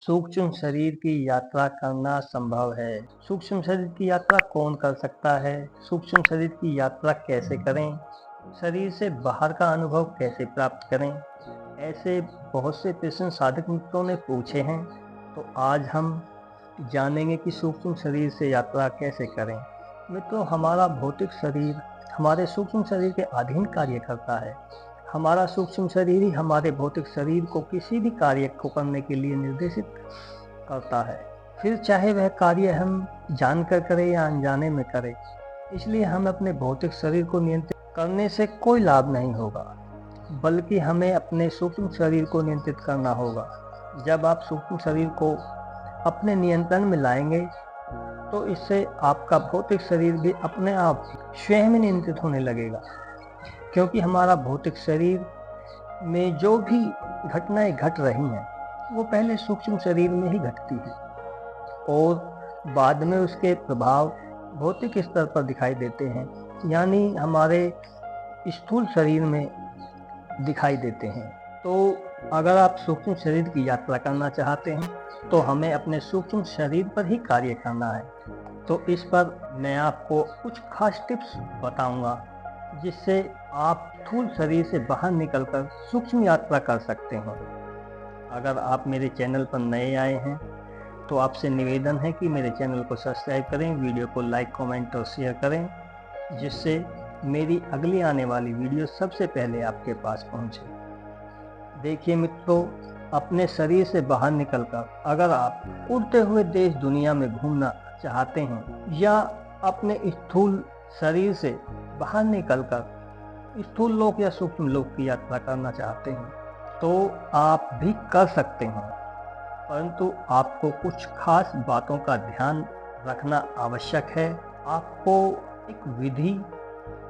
सूक्ष्म शरीर की यात्रा करना संभव है। सूक्ष्म शरीर की यात्रा कौन कर सकता है? सूक्ष्म शरीर की यात्रा कैसे करें? शरीर से बाहर का अनुभव कैसे प्राप्त करें? ऐसे बहुत से प्रश्न साधक मित्रों ने पूछे हैं, तो आज हम जानेंगे कि सूक्ष्म शरीर से यात्रा कैसे करें। मित्रों, हमारा भौतिक शरीर हमारे सूक्ष्म शरीर के अधीन कार्य करता है। हमारा सूक्ष्म शरीर ही हमारे भौतिक शरीर को किसी भी कार्य को करने के लिए निर्देशित करता है, फिर चाहे वह कार्य हम जानकर करें या अनजाने में करें। इसलिए हमें अपने भौतिक शरीर को नियंत्रित करने से कोई लाभ नहीं होगा, बल्कि हमें अपने सूक्ष्म शरीर को नियंत्रित करना होगा। जब आप सूक्ष्म शरीर को अपने नियंत्रण में लाएंगे, तो इससे आपका भौतिक शरीर भी अपने आप स्वयं ही नियंत्रित होने लगेगा, क्योंकि हमारा भौतिक शरीर में जो भी घटनाएं घट रही हैं, वो पहले सूक्ष्म शरीर में ही घटती है और बाद में उसके प्रभाव भौतिक स्तर पर दिखाई देते हैं, यानी हमारे स्थूल शरीर में दिखाई देते हैं। तो अगर आप सूक्ष्म शरीर की यात्रा करना चाहते हैं, तो हमें अपने सूक्ष्म शरीर पर ही कार्य करना है। तो इस पर मैं आपको कुछ खास टिप्स बताऊंगा, जिससे आप स्थूल शरीर से बाहर निकलकर सूक्ष्म यात्रा कर सकते हैं। अगर आप मेरे चैनल पर नए आए हैं, तो आपसे निवेदन है कि मेरे चैनल को सब्सक्राइब करें, वीडियो को लाइक, कमेंट और शेयर करें, जिससे मेरी अगली आने वाली वीडियो सबसे पहले आपके पास पहुंचे। देखिए मित्रों, अपने शरीर से बाहर निकलकर अगर आप उड़ते हुए देश दुनिया में घूमना चाहते हैं, या अपने स्थूल शरीर से बाहर निकलकर स्थूल लोक या सूक्ष्म लोक की यात्रा करना चाहते हैं, तो आप भी कर सकते हैं, परंतु आपको कुछ खास बातों का ध्यान रखना आवश्यक है। आपको एक विधि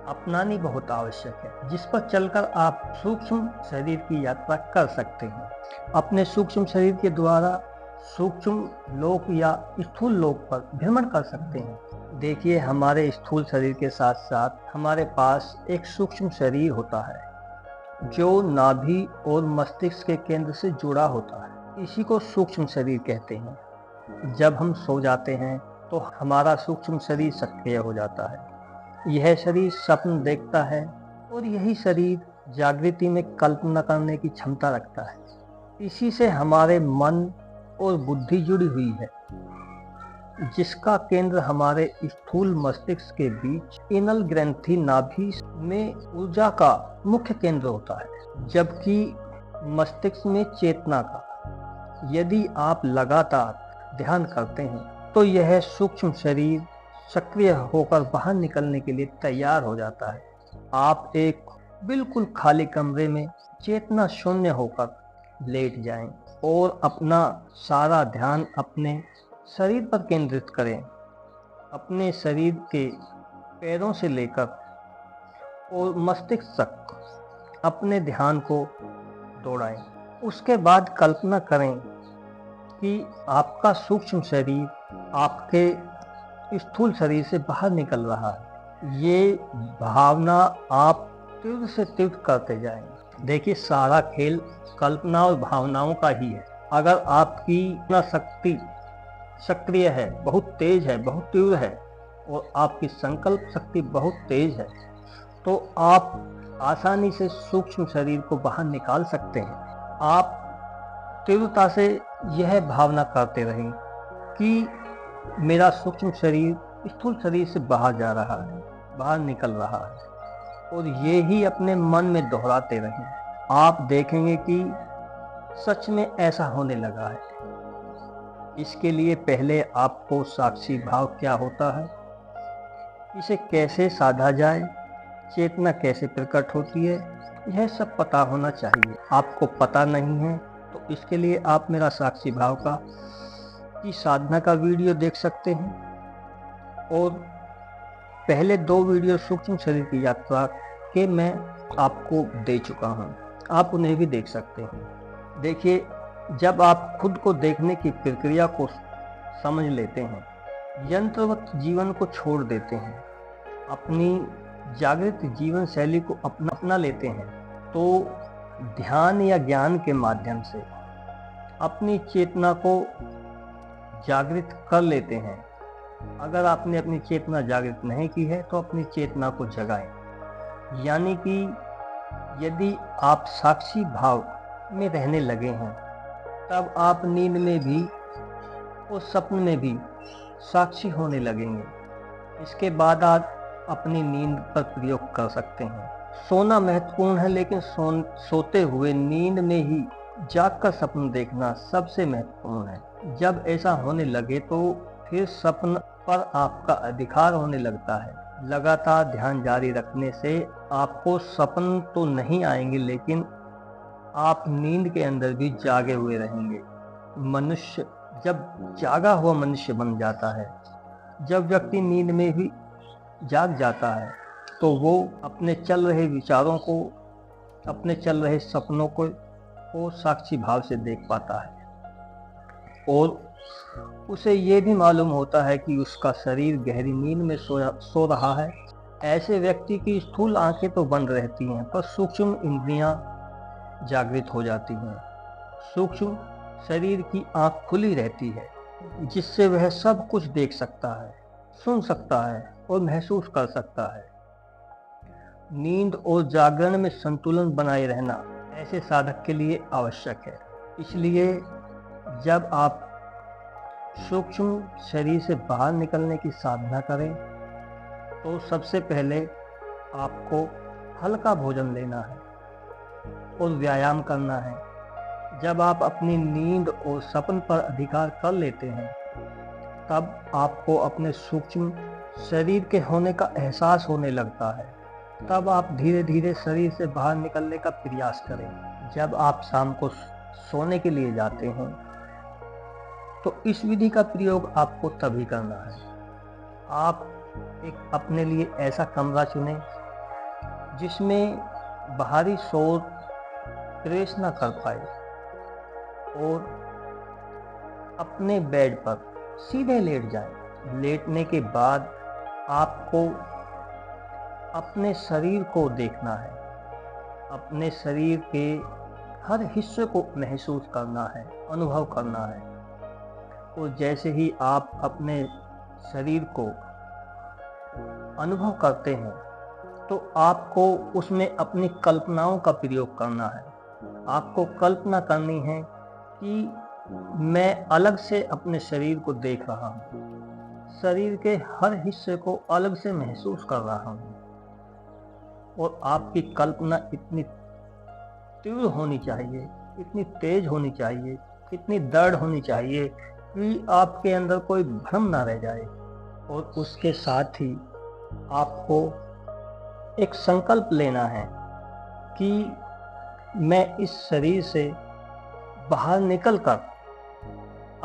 अपनानी बहुत आवश्यक है, जिस पर चलकर आप सूक्ष्म शरीर की यात्रा कर सकते हैं। अपने सूक्ष्म शरीर के द्वारा सूक्ष्म लोक या स्थूल लोक पर भ्रमण कर सकते हैं। देखिए, हमारे स्थूल शरीर के साथ साथ हमारे पास एक सूक्ष्म शरीर होता है, जो नाभि और मस्तिष्क के केंद्र से जुड़ा होता है। इसी को सूक्ष्म शरीर कहते हैं। जब हम सो जाते हैं, तो हमारा सूक्ष्म शरीर सक्रिय हो जाता है। यह शरीर स्वप्न देखता है और यही शरीर जागृति में कल्पना करने की क्षमता रखता है। इसी से हमारे मन और बुद्धि जुड़ी हुई है, जिसका केंद्र हमारे स्थूल मस्तिष्क के बीच एनल ग्रंथि नाभि में ऊर्जा का मुख्य केंद्र होता है, जबकि मस्तिष्क में चेतना का। यदि आप लगातार ध्यान करते हैं, तो यह सूक्ष्म शरीर सक्रिय होकर बाहर निकलने के लिए तैयार हो जाता है। आप एक बिल्कुल खाली कमरे में चेतना शून्य होकर लेट जाएं और अपना सारा ध्यान अपने शरीर पर केंद्रित करें। अपने शरीर के पैरों से लेकर और मस्तिष्क तक अपने ध्यान को दौड़ाएं। उसके बाद कल्पना करें कि आपका सूक्ष्म शरीर आपके स्थूल शरीर से बाहर निकल रहा है। ये भावना आप तीव्र से तीव्र करते जाएंगे। देखिए, सारा खेल कल्पना और भावनाओं का ही है। अगर आपकी शक्ति सक्रिय है, बहुत तेज है, बहुत तीव्र है, और आपकी संकल्प शक्ति बहुत तेज है, तो आप आसानी से सूक्ष्म शरीर को बाहर निकाल सकते हैं। आप तीव्रता से यह भावना करते रहें कि मेरा सूक्ष्म शरीर स्थूल शरीर से बाहर जा रहा है, बाहर निकल रहा है, और ये ही अपने मन में दोहराते रहें। आप देखेंगे कि सच में ऐसा होने लगा है। इसके लिए पहले आपको साक्षी भाव क्या होता है, इसे कैसे साधा जाए, चेतना कैसे प्रकट होती है, यह सब पता होना चाहिए। आपको पता नहीं है, तो इसके लिए आप मेरा साक्षी भाव का की साधना का वीडियो देख सकते हैं, और पहले 2 वीडियो सूक्ष्म शरीर की यात्रा के मैं आपको दे चुका हूं, आप उन्हें भी देख सकते हैं। देखिए, जब आप खुद को देखने की प्रक्रिया को समझ लेते हैं, यंत्रवत जीवन को छोड़ देते हैं, अपनी जागृत जीवन शैली को अपना लेते हैं, तो ध्यान या ज्ञान के माध्यम से अपनी चेतना को जागृत कर लेते हैं। अगर आपने अपनी चेतना जागृत नहीं की है तो अपनी चेतना को जगाएं। यानी कि यदि आप साक्षी भाव में रहने लगे हैं तब आप नींद में भी और सपने में भी साक्षी होने लगेंगे। इसके बाद आप अपनी नींद पर प्रयोग कर सकते हैं। सोना महत्वपूर्ण है, लेकिन सोते हुए नींद में ही जागकर सपन देखना सबसे महत्वपूर्ण है। जब ऐसा होने लगे तो फिर सपन पर आपका अधिकार होने लगता है। लगातार ध्यान जारी रखने से आपको सपन तो नहीं आएंगे, लेकिन आप नींद के अंदर भी जागे हुए रहेंगे। मनुष्य जब जागा हुआ मनुष्य बन जाता है, जब व्यक्ति नींद में भी जाग जाता है, तो वो अपने चल रहे विचारों को, अपने चल रहे सपनों को साक्षी भाव से देख पाता है और उसे ये भी मालूम होता है कि उसका शरीर गहरी नींद में सो रहा है। ऐसे व्यक्ति की स्थूल आंखें तो बंद रहती हैं, पर सूक्ष्म इंद्रियां जागृत हो जाती हैं। सूक्ष्म शरीर की आंख खुली रहती है, जिससे वह सब कुछ देख सकता है, सुन सकता है और महसूस कर सकता है। नींद और जागरण में संतुलन बनाए रहना ऐसे साधक के लिए आवश्यक है। इसलिए जब आप सूक्ष्म शरीर से बाहर निकलने की साधना करें तो सबसे पहले आपको हल्का भोजन लेना है और व्यायाम करना है। जब आप अपनी नींद और सपन पर अधिकार कर लेते हैं तब आपको अपने सूक्ष्म शरीर के होने का एहसास होने लगता है। तब आप धीरे धीरे शरीर से बाहर निकलने का प्रयास करें। जब आप शाम को सोने के लिए जाते हैं तो इस विधि का प्रयोग आपको तभी करना है। आप एक अपने लिए ऐसा कमरा चुनें जिसमें बाहरी शोर प्रवेश न कर पाए और अपने बेड पर सीधे लेट जाएं। लेटने के बाद आपको अपने शरीर को देखना है, अपने शरीर के हर हिस्से को महसूस करना है, अनुभव करना है। और जैसे ही आप अपने शरीर को अनुभव करते हैं तो आपको उसमें अपनी कल्पनाओं का प्रयोग करना है। आपको कल्पना करनी है कि मैं अलग से अपने शरीर को देख रहा हूँ, शरीर के हर हिस्से को अलग से महसूस कर रहा हूँ। और आपकी कल्पना इतनी तीव्र होनी चाहिए, इतनी तेज होनी चाहिए, इतनी दृढ़ होनी चाहिए कि आपके अंदर कोई भ्रम ना रह जाए। और उसके साथ ही आपको एक संकल्प लेना है कि मैं इस शरीर से बाहर निकलकर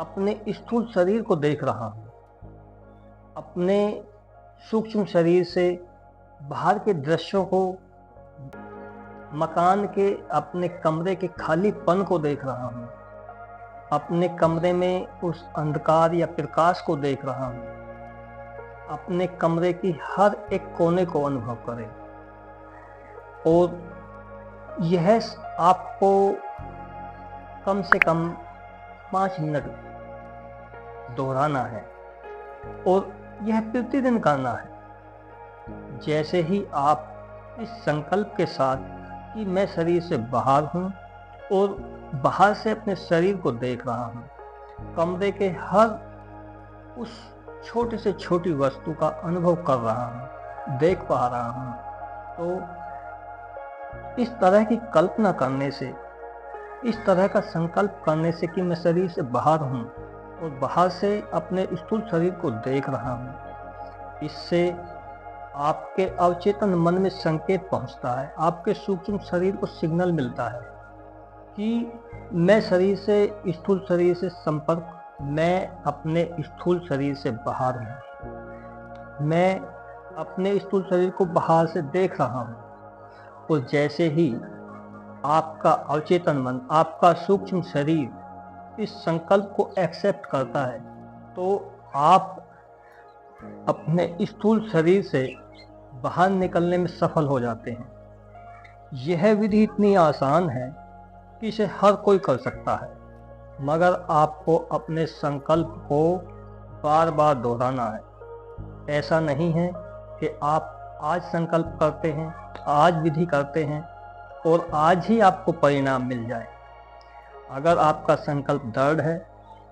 अपने स्थूल शरीर को देख रहा हूँ, अपने सूक्ष्म शरीर से बाहर के दृश्यों को, मकान के, अपने कमरे के खालीपन को देख रहा हूँ, अपने कमरे में उस अंधकार या प्रकाश को देख रहा हूँ। अपने कमरे की हर एक कोने को अनुभव करें और यह आपको कम से कम 5 मिनट दोहराना है और यह प्रतिदिन करना है। जैसे ही आप इस संकल्प के साथ कि मैं शरीर से बाहर हूँ और बाहर से अपने शरीर को देख रहा हूँ, कमरे के हर उस छोटे से छोटी वस्तु का अनुभव कर रहा हूँ, देख पा रहा हूँ, तो इस तरह की कल्पना करने से, इस तरह का संकल्प करने से कि मैं शरीर से बाहर हूँ और बाहर से अपने स्थूल शरीर को देख रहा हूँ, इससे आपके अवचेतन मन में संकेत पहुँचता है, आपके सूक्ष्म शरीर को सिग्नल मिलता है कि मैं शरीर से, स्थूल शरीर से संपर्क, मैं अपने स्थूल शरीर से बाहर हूँ, मैं अपने स्थूल शरीर को बाहर से देख रहा हूँ। और जैसे ही आपका अवचेतन मन, आपका सूक्ष्म शरीर इस संकल्प को एक्सेप्ट करता है तो आप अपने स्थूल शरीर से बाहर निकलने में सफल हो जाते हैं। यह विधि इतनी आसान है कि इसे हर कोई कर सकता है। मगर आपको अपने संकल्प को बार बार दोहराना है। ऐसा नहीं है कि आप आज संकल्प करते हैं, आज विधि करते हैं और आज ही आपको परिणाम मिल जाए। अगर आपका संकल्प दृढ़ है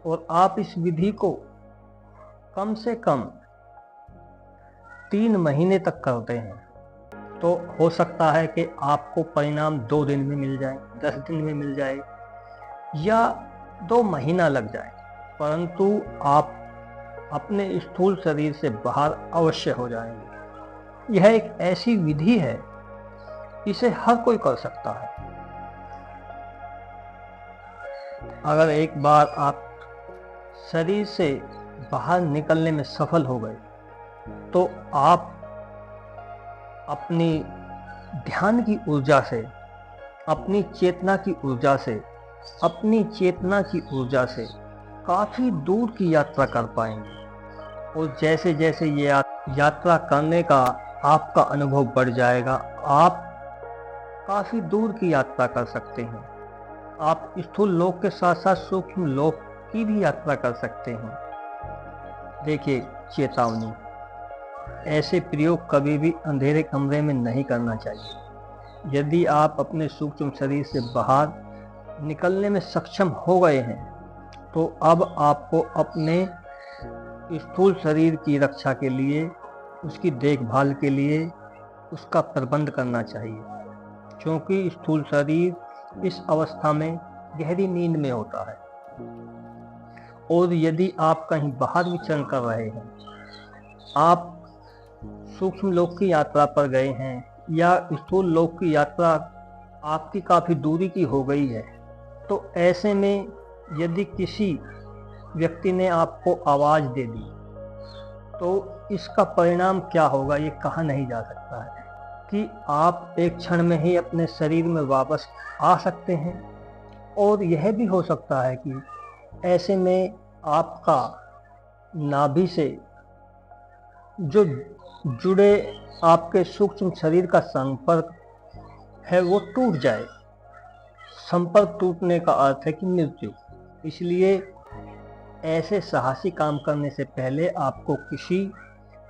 और आप इस विधि को कम से कम 3 महीने तक करते हैं तो हो सकता है कि आपको परिणाम 2 दिन में मिल जाए, 10 दिन में मिल जाए या 2 महीना लग जाए, परंतु आप अपने स्थूल शरीर से बाहर अवश्य हो जाएंगे। यह एक ऐसी विधि है, इसे हर कोई कर सकता है। अगर एक बार आप शरीर से बाहर निकलने में सफल हो गए तो आप अपनी ध्यान की ऊर्जा से, अपनी चेतना की ऊर्जा से काफ़ी दूर की यात्रा कर पाएंगे। और जैसे जैसे ये यात्रा करने का आपका अनुभव बढ़ जाएगा, आप काफ़ी दूर की यात्रा कर सकते हैं। आप स्थूल लोक के साथ साथ सूक्ष्म लोक की भी यात्रा कर सकते हैं। देखिए, चेतावनी, ऐसे प्रयोग कभी भी अंधेरे कमरे में नहीं करना चाहिए। यदि आप अपने सूक्ष्म शरीर से बाहर निकलने में सक्षम हो गए हैं तो अब आपको अपने स्थूल शरीर की रक्षा के लिए, उसकी देखभाल के लिए उसका प्रबंध करना चाहिए, क्योंकि स्थूल शरीर इस अवस्था में गहरी नींद में होता है। और यदि आप कहीं बाहर विचरण कर रहे हैं, आप सूक्ष्म लोक की यात्रा पर गए हैं या स्थूल लोक की यात्रा आपकी काफ़ी दूरी की हो गई है, तो ऐसे में यदि किसी व्यक्ति ने आपको आवाज़ दे दी तो इसका परिणाम क्या होगा ये कहा नहीं जा सकता है कि आप एक क्षण में ही अपने शरीर में वापस आ सकते हैं। और यह भी हो सकता है कि ऐसे में आपका नाभि से जो जुड़े आपके सूक्ष्म शरीर का संपर्क है वो टूट जाए। संपर्क टूटने का अर्थ है कि मृत्यु। इसलिए ऐसे साहसी काम करने से पहले आपको किसी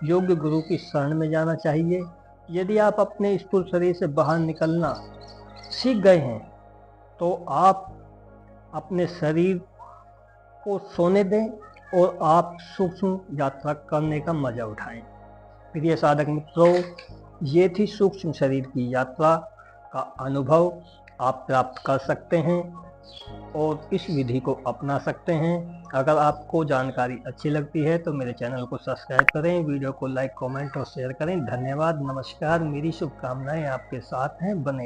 योग्य गुरु की शरण में जाना चाहिए। यदि आप अपने स्थूल शरीर से बाहर निकलना सीख गए हैं तो आप अपने शरीर को सोने दें और आप सूक्ष्म यात्रा करने का मजा उठाएं। प्रिय साधक मित्रों, ये थी सूक्ष्म शरीर की यात्रा का अनुभव आप प्राप्त कर सकते हैं और इस विधि को अपना सकते हैं। अगर आपको जानकारी अच्छी लगती है तो मेरे चैनल को सब्सक्राइब करें, वीडियो को लाइक, कमेंट और शेयर करें। धन्यवाद, नमस्कार। मेरी शुभकामनाएं आपके साथ हैं। बने